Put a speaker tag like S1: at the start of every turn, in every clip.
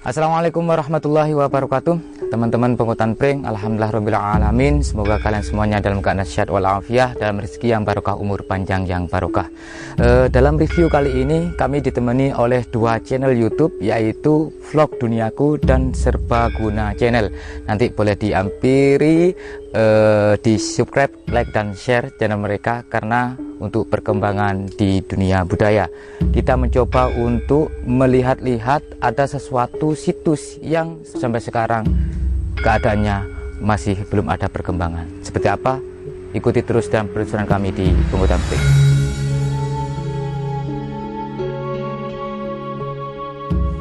S1: Assalamualaikum warahmatullahi wabarakatuh. Teman-teman penghutan pring, alhamdulillahirobbilalamin. Semoga kalian semuanya dalam keadaan sehat walafiat, dalam rezeki yang barokah, umur panjang yang barokah. Dalam review kali ini kami ditemani oleh dua channel YouTube, yaitu Vlog Duniaku dan Serbaguna Channel. Nanti boleh diampiri, di subscribe, like dan share channel mereka karena untuk perkembangan di dunia budaya. Kita mencoba untuk melihat-lihat ada sesuatu situs yang sampai sekarang keadaannya masih belum ada perkembangan. Seperti apa? Ikuti terus dalam penelusuran kami di Penghutan Pring.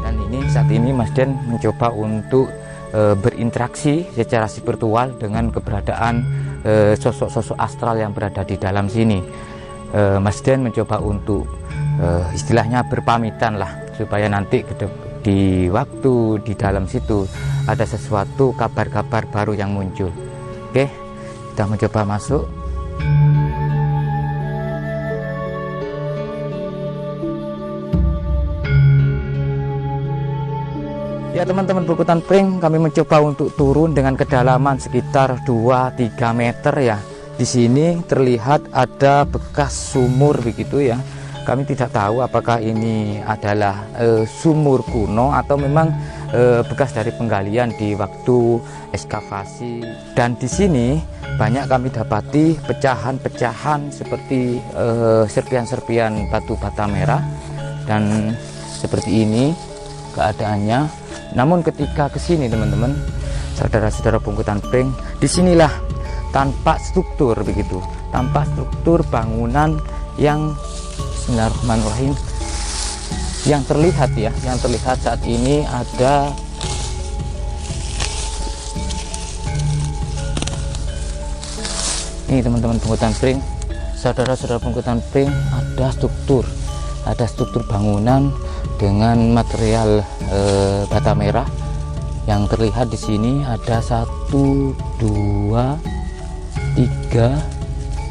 S1: Dan saat ini Mas Den mencoba untuk berinteraksi secara spiritual dengan keberadaan sosok-sosok astral yang berada di dalam sini. Mas Den mencoba untuk istilahnya berpamitan lah, supaya nanti di waktu di dalam situ ada sesuatu kabar-kabar baru yang muncul. Oke, kita mencoba masuk. Ya teman-teman penghutan pring, kami mencoba untuk turun dengan kedalaman sekitar 2-3 meter ya. Di sini terlihat ada bekas sumur begitu ya. Kami tidak tahu apakah ini adalah sumur kuno atau memang bekas dari penggalian di waktu ekskavasi. Dan di sini banyak kami dapati pecahan-pecahan seperti serpian-serpian batu bata merah, dan seperti ini keadaannya. Namun ketika kesini teman-teman, saudara-saudara penghutan pring, disinilah tanpa struktur begitu, tanpa struktur bangunan yang bismillahirrahmanirrahim yang terlihat ya, yang terlihat saat ini ada ini teman-teman penghutan pring, saudara-saudara penghutan pring, ada struktur bangunan dengan material bata merah yang terlihat di sini. Ada 1, 2, 3,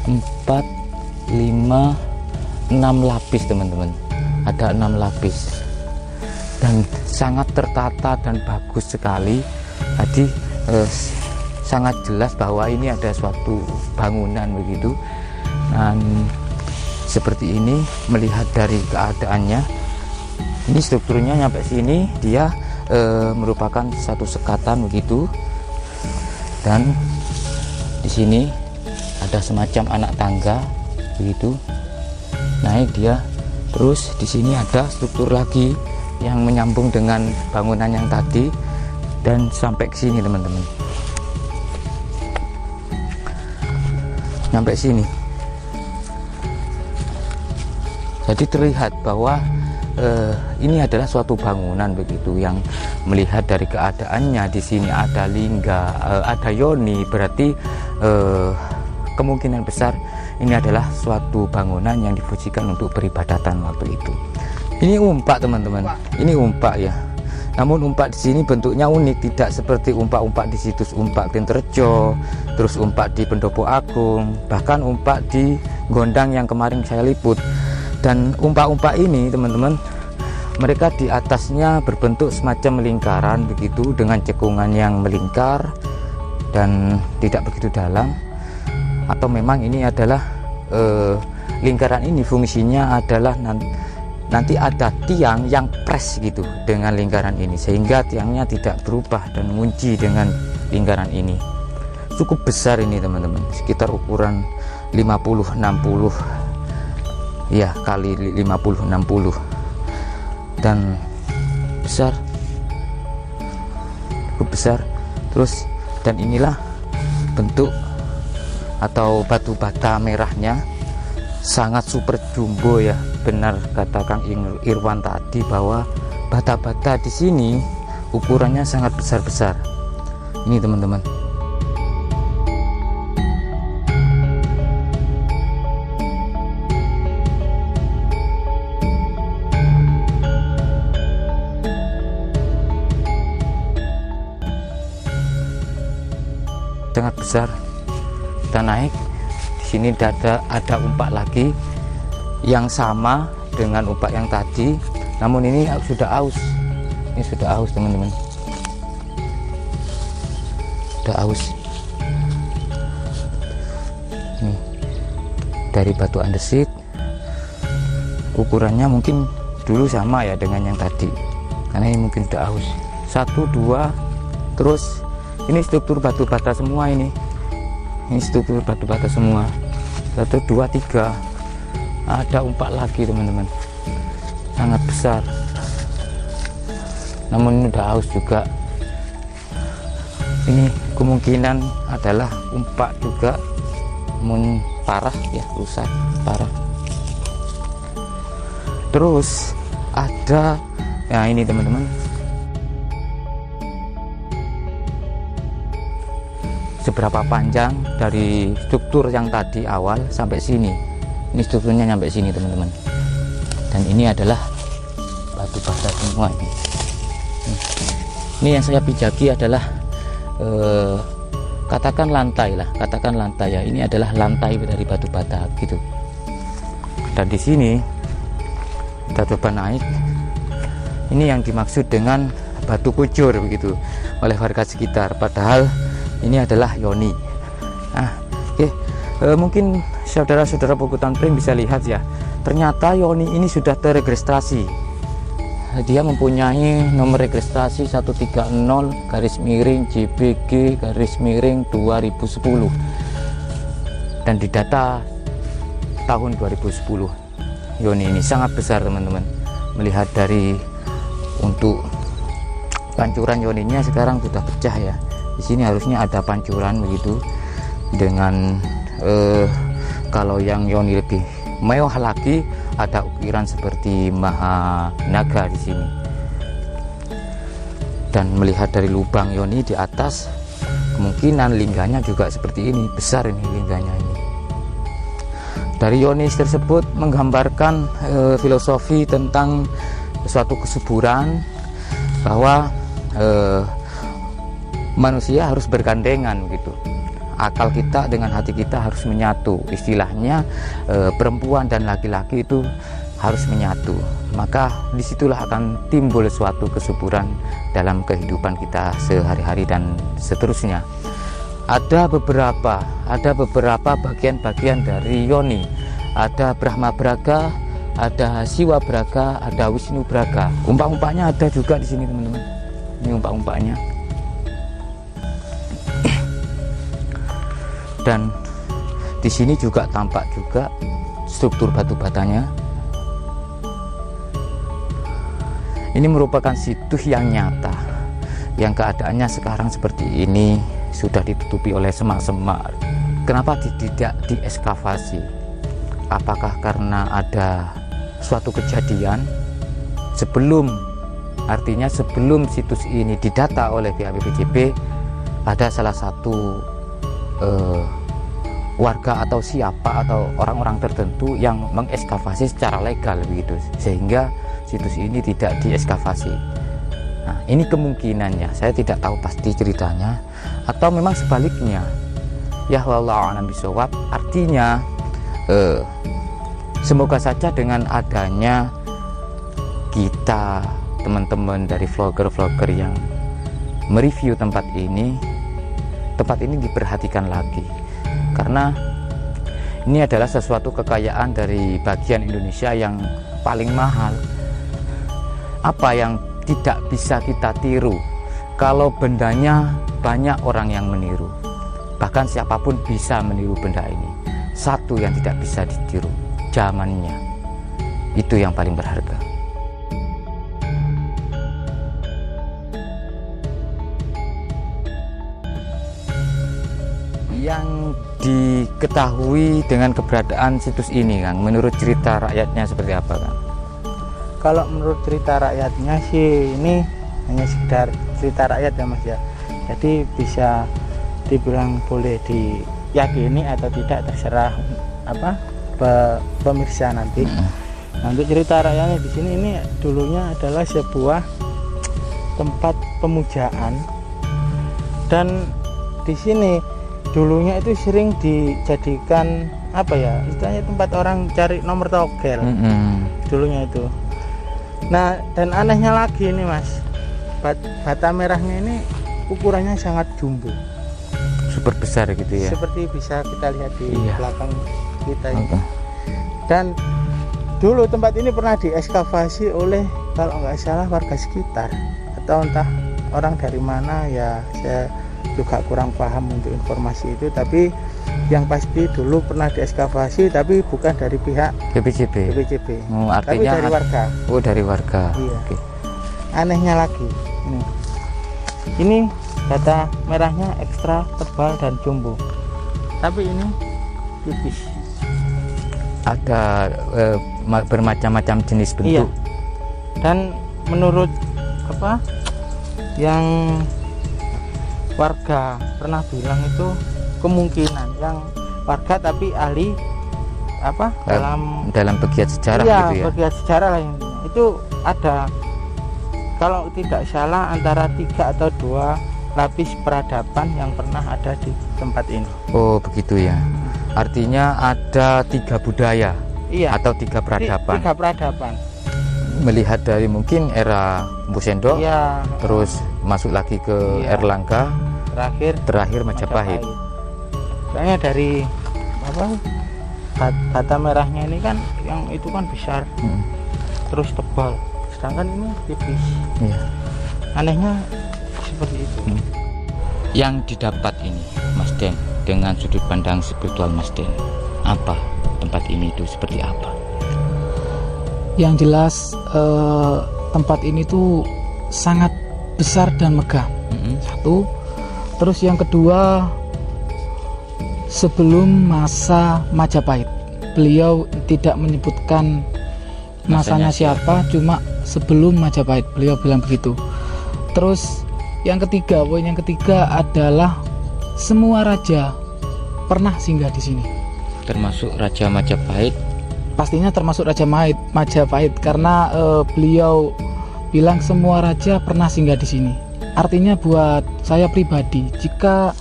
S1: 4, 5, 6 lapis teman-teman. Ada 6 lapis dan sangat tertata dan bagus sekali. Jadi sangat jelas bahwa ini ada suatu bangunan begitu. Dan seperti ini, melihat dari keadaannya, ini strukturnya nyampe sini, dia merupakan satu sekatan begitu. Dan di sini ada semacam anak tangga begitu, naik dia. Terus di sini ada struktur lagi yang menyambung dengan bangunan yang tadi, dan sampai ke sini teman-teman, sampai sini. Jadi terlihat bahwa ini adalah suatu bangunan begitu, yang melihat dari keadaannya di sini ada lingga, ada yoni, berarti kemungkinan besar ini adalah suatu bangunan yang difungsikan untuk peribadatan waktu itu. Ini umpak teman-teman, ini umpak ya. Namun umpak di sini bentuknya unik, tidak seperti umpak-umpak di situs umpak Tinterjo, terus umpak di Pendopo Agung, bahkan umpak di Gondang yang kemarin saya liput. Dan umpak-umpak ini teman-teman, mereka di atasnya berbentuk semacam lingkaran begitu, dengan cekungan yang melingkar dan tidak begitu dalam. Atau memang ini adalah lingkaran ini fungsinya adalah nanti ada tiang yang press gitu dengan lingkaran ini, sehingga tiangnya tidak berubah dan mengunci dengan lingkaran ini. Cukup besar ini teman-teman, sekitar ukuran 50-60 ya, kali 50-60, dan besar, cukup besar. Terus, dan inilah bentuk atau batu bata merahnya, sangat super jumbo ya. Benar kata Kang Irwan tadi bahwa bata-bata di sini ukurannya sangat besar-besar. Ini teman-teman. Sangat besar. Kita naik, di sini ada umpak lagi yang sama dengan umpak yang tadi, namun ini sudah aus. Ini sudah aus teman-teman, sudah aus. Nih, dari batu andesit, ukurannya mungkin dulu sama ya dengan yang tadi, karena ini mungkin sudah aus. 1, 2, terus ini struktur batu bata semua ini struktur batu bata semua. 1, 2, 3, ada umpak lagi teman-teman, sangat besar, namun ini udah aus juga. Ini kemungkinan adalah umpak juga, namun parah ya, rusak parah. Terus ada, nah ini teman-teman, seberapa panjang dari struktur yang tadi awal sampai sini. Ini strukturnya sampai sini teman-teman, dan ini adalah batu bata semua ini. Ini yang saya pijaki adalah katakan lantai ya, ini adalah lantai dari batu bata gitu. Dan di sini kita coba naik, ini yang dimaksud dengan batu kucur begitu oleh warga sekitar, padahal ini adalah yoni. Nah, oke, mungkin saudara-saudara Pukutan Pring bisa lihat ya, ternyata yoni ini sudah terregistrasi. Dia mempunyai nomor registrasi 130-JBG-2010 dan didata tahun 2010. Yoni ini sangat besar teman-teman. Melihat dari untuk pancuran yoninya sekarang sudah pecah ya. Di sini harusnya ada pancuran begitu dengan kalau yang yoni lebih mewah lagi, ada ukiran seperti Mahanaga di sini. Dan melihat dari lubang yoni di atas, kemungkinan lingganya juga seperti ini, besar ini lingganya ini. Dari yoni tersebut menggambarkan filosofi tentang suatu kesuburan, bahwa manusia harus bergandengan gitu. Akal kita dengan hati kita harus menyatu, istilahnya perempuan dan laki-laki itu harus menyatu, maka disitulah akan timbul suatu kesuburan dalam kehidupan kita sehari-hari dan seterusnya. Ada beberapa bagian-bagian dari yoni, ada Brahma Braga, ada Siwa Braga, ada Wisnu Braga. Umpak-umpaknya ada juga di sini teman-teman, ini umpak-umpaknya. Dan di sini juga tampak juga struktur batu batanya. Ini merupakan situs yang nyata, yang keadaannya sekarang seperti ini, sudah ditutupi oleh semak-semak. Kenapa tidak dieskavasi? Apakah karena ada suatu kejadian sebelum, artinya sebelum situs ini didata oleh pihak BPJB, ada salah satu warga atau siapa atau orang-orang tertentu yang mengeskavasi secara legal begitu, sehingga situs ini tidak dieskavasi. Nah, ini kemungkinannya, saya tidak tahu pasti ceritanya, atau memang sebaliknya. Ya wallahu a'lam bishawab. Artinya semoga saja dengan adanya kita teman-teman dari vlogger-vlogger yang mereview tempat ini diperhatikan lagi, karena ini adalah sesuatu kekayaan dari bagian Indonesia yang paling mahal. Apa yang tidak bisa kita tiru? Kalau bendanya banyak orang yang meniru, bahkan siapapun bisa meniru benda ini. Satu yang tidak bisa ditiru, zamannya. Itu yang paling berharga. Yang diketahui dengan keberadaan situs ini, Kang, menurut cerita rakyatnya seperti apa, Kang?
S2: Kalau menurut cerita rakyatnya sih ini hanya sekedar cerita rakyat ya Mas ya. Jadi bisa dibilang boleh diyakini atau tidak, terserah pemirsa nanti. Nah, untuk cerita rakyatnya di sini, ini dulunya adalah sebuah tempat pemujaan, dan di sini dulunya itu sering dijadikan istilahnya tempat orang cari nomor togel dulunya itu. Nah, dan anehnya lagi ini Mas, bata merahnya ini ukurannya sangat jumbo,
S1: super besar gitu ya.
S2: seperti bisa kita lihat di
S1: Iya.
S2: belakang kita ini.
S1: Oke.
S2: Dan dulu tempat ini pernah diekskavasi oleh kalau nggak salah warga sekitar atau entah orang dari mana, ya saya juga kurang paham untuk informasi itu, tapi yang pasti dulu pernah diekskavasi tapi bukan dari pihak
S1: BPJB.
S2: BPJB,
S1: Oh,
S2: tapi
S1: artinya
S2: dari warga.
S1: Oh, dari warga.
S2: Iya.
S1: Oke.
S2: Anehnya lagi ini bata merahnya ekstra tebal dan jumbo, tapi ini tipis.
S1: Ada bermacam-macam jenis
S2: Iya.
S1: bentuk.
S2: Dan menurut apa yang warga pernah bilang itu kemungkinan yang warga tapi ahli apa
S1: Dalam pegiat sejarah
S2: iya,
S1: gitu ya.
S2: pegiat sejarah lah intinya. Itu ada, kalau tidak salah antara 3 atau 2 lapis peradaban yang pernah ada di tempat ini.
S1: Oh, begitu ya. Artinya ada 3 budaya
S2: Iya,
S1: atau 3 peradaban.
S2: 3 peradaban.
S1: Melihat dari mungkin era Mpu Sendok,
S2: Iya,
S1: terus masuk lagi ke
S2: Iya.
S1: Erlangga, terakhir Majapahit.
S2: Soalnya dari apa bata merahnya ini kan yang itu kan besar,
S1: Hmm.
S2: terus tebal, sedangkan ini tipis.
S1: Iya.
S2: Anehnya seperti itu.
S1: Yang didapat ini, Mas Den, dengan sudut pandang spiritual Mas Den, apa tempat ini itu seperti apa?
S3: Yang jelas tempat ini tuh sangat besar dan megah. Satu, terus yang kedua, sebelum masa Majapahit, beliau tidak menyebutkan masanya siapa, cuma sebelum Majapahit beliau bilang begitu. Terus yang ketiga, poin yang ketiga adalah semua raja pernah singgah di sini.
S1: Termasuk Raja Majapahit.
S3: Pastinya termasuk Raja Majapahit karena beliau bilang semua raja pernah singgah di sini. Artinya buat saya pribadi, jika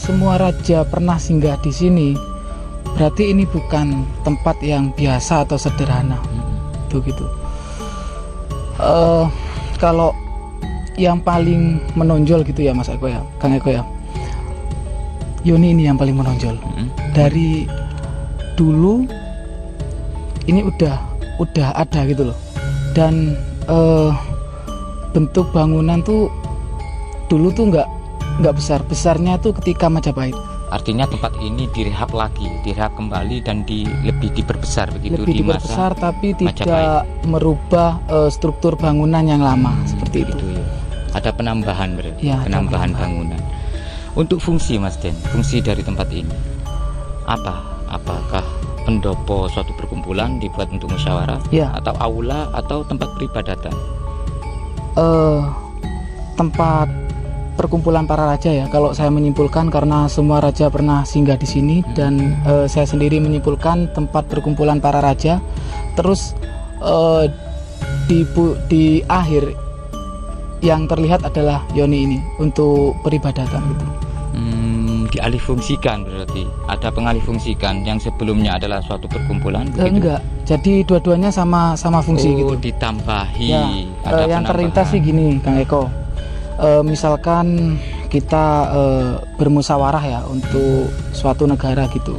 S3: semua raja pernah singgah di sini, berarti ini bukan tempat yang biasa atau sederhana. Begitu. Kalau yang paling menonjol gitu ya Mas Eko ya, Kang Eko ya, Yoni ini yang paling menonjol. Dari dulu ini udah ada gitu loh, dan bentuk bangunan tuh dulu tuh nggak besarnya tuh ketika Majapahit.
S1: Artinya tempat ini direhab kembali dan lebih diperbesar begitu
S3: Lebih
S1: di
S3: diperbesar
S1: masa
S3: tapi tidak
S1: Majapahit.
S3: merubah struktur bangunan yang lama seperti itu.
S1: Ya. Ada penambahan berarti,
S3: Ya, ada
S1: penambahan
S3: penambahan.
S1: bangunan. Untuk fungsi Mas Den, fungsi dari tempat ini apa? Apakah pendopo suatu perkumpulan dibuat untuk musyawarah,
S3: Ya.
S1: atau aula atau tempat peribadatan?
S3: Tempat perkumpulan para raja ya, kalau saya menyimpulkan, karena semua raja pernah singgah di sini dan saya sendiri menyimpulkan tempat perkumpulan para raja. Terus di akhir yang terlihat adalah Yoni ini untuk peribadatan gitu.
S1: Dialihfungsikan berarti, ada pengalihfungsikan yang sebelumnya adalah suatu perkumpulan begitu?
S3: Enggak, jadi dua-duanya sama fungsi gitu.
S1: Ditambahi,
S3: Ya,
S1: ada
S3: yang terlintas sih gini Kang Eko, misalkan kita bermusyawarah ya untuk suatu negara gitu,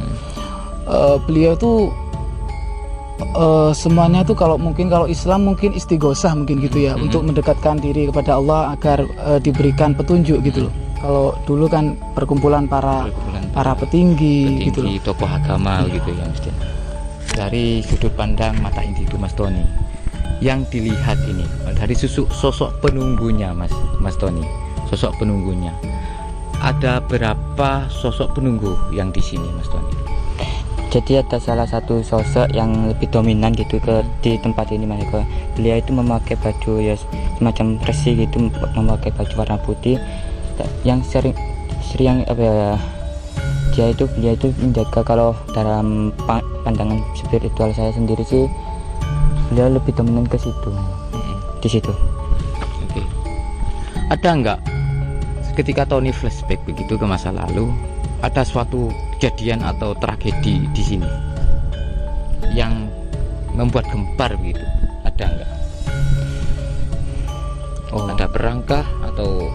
S3: beliau tuh semuanya tuh kalau Islam mungkin istighosah mungkin gitu ya, untuk mendekatkan diri kepada Allah agar diberikan petunjuk gitu loh. Kalau dulu kan perkumpulan para petinggi gitu loh.
S1: tokoh agama gitu ya Mas Den. Dari sudut pandang mata individu Mas Tony, yang dilihat ini dari sosok penunggunya Mas Tony, sosok penunggunya, ada berapa sosok penunggu yang di sini Mas Tony?
S4: Jadi ada salah satu sosok yang lebih dominan gitu di tempat ini Mas Eko. Beliau itu memakai baju ya semacam resi gitu, memakai baju warna putih, yang sering beliau itu menjaga, kalau dalam pandangan spiritual saya sendiri sih beliau lebih dominan ke situ, di situ.
S1: Oke. Ada nggak ketika Tony flashback begitu ke masa lalu, ada suatu kejadian atau tragedi di sini yang membuat gempar begitu? Ada nggak? Oh, ada perangkah atau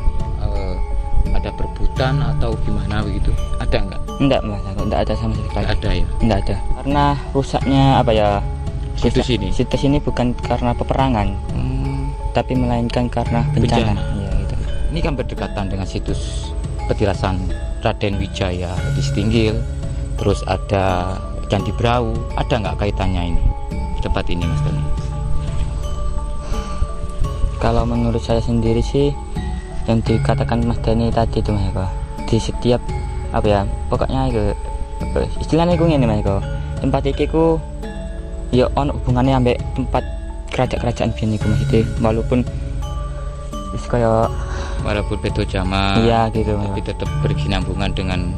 S1: ada perebutan atau gimana begitu? Ada nggak?
S4: Enggak mas, enggak ada sama sekali.
S1: Nggak ada ya.
S4: Enggak ada. Karena rusaknya apa ya?
S1: Situs ini.
S4: Situs ini bukan karena peperangan, tapi melainkan karena bencana. Iya gitu.
S1: Ini kan berdekatan dengan situs petilasan Raden Wijaya di Setinggil, terus ada Candi Brau. Ada nggak kaitannya ini tempat ini, Mas Tony?
S4: Kalau menurut saya sendiri sih, yang dikatakan Mas Dani tadi itu Mas Eko, di setiap apa ya, pokoknya itu istilahnya gue ini Mas Eko, tempat iki ku ya ono hubungannya ambek tempat kerajaan biyen iku Mas itu, walaupun wis kaya
S1: Walaupun beda zaman,
S4: iya gitu
S1: tapi tetap berkesinambungan dengan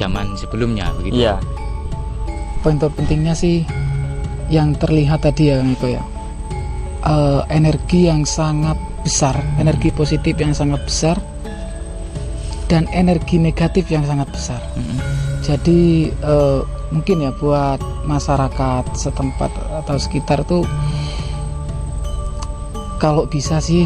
S1: zaman sebelumnya begitu.
S4: iya.
S3: Poin terpentingnya sih yang terlihat tadi ya Miko ya, energi yang sangat besar, energi positif yang sangat besar dan energi negatif yang sangat besar. Jadi mungkin ya buat masyarakat setempat atau sekitar tuh kalau bisa sih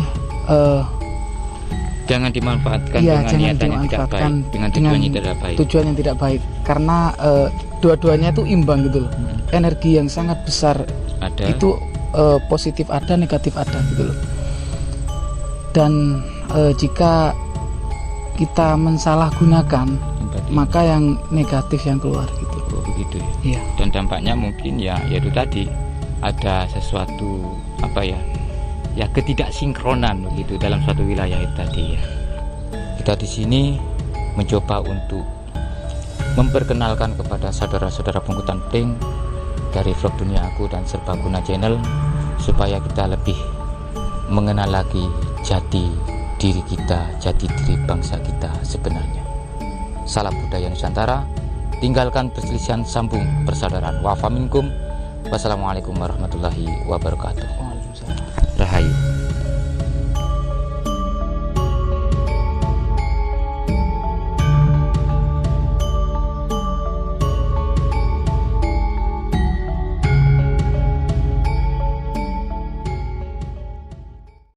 S1: Jangan dimanfaatkan
S3: iya,
S1: dengan
S3: jangan
S1: niatan yang tidak
S3: dimanfaatkan
S1: baik, dengan tujuan yang tidak baik.
S3: tujuan yang tidak baik, karena dua-duanya itu imbang gitu loh. Energi yang sangat besar
S1: Ada.
S3: itu positif ada, negatif ada gitu loh. Dan jika kita mensalahgunakan,
S1: Berarti-
S3: maka yang negatif yang keluar gitu.
S1: Oh, begitu ya.
S3: Iya.
S1: Dan dampaknya mungkin ya itu tadi ada sesuatu apa ya ketidaksinkronan begitu dalam suatu wilayah itu tadi ya. Kita di sini mencoba untuk memperkenalkan kepada saudara-saudara penghutan pring dari vlog Dunia Aku dan Serbaguna Channel supaya kita lebih mengenal lagi jati diri kita, jati diri bangsa kita sebenarnya. Salam budaya Nusantara, tinggalkan perselisihan, sambung persaudaraan. Wa faminkum. Wassalamualaikum warahmatullahi wabarakatuh. Rahayu.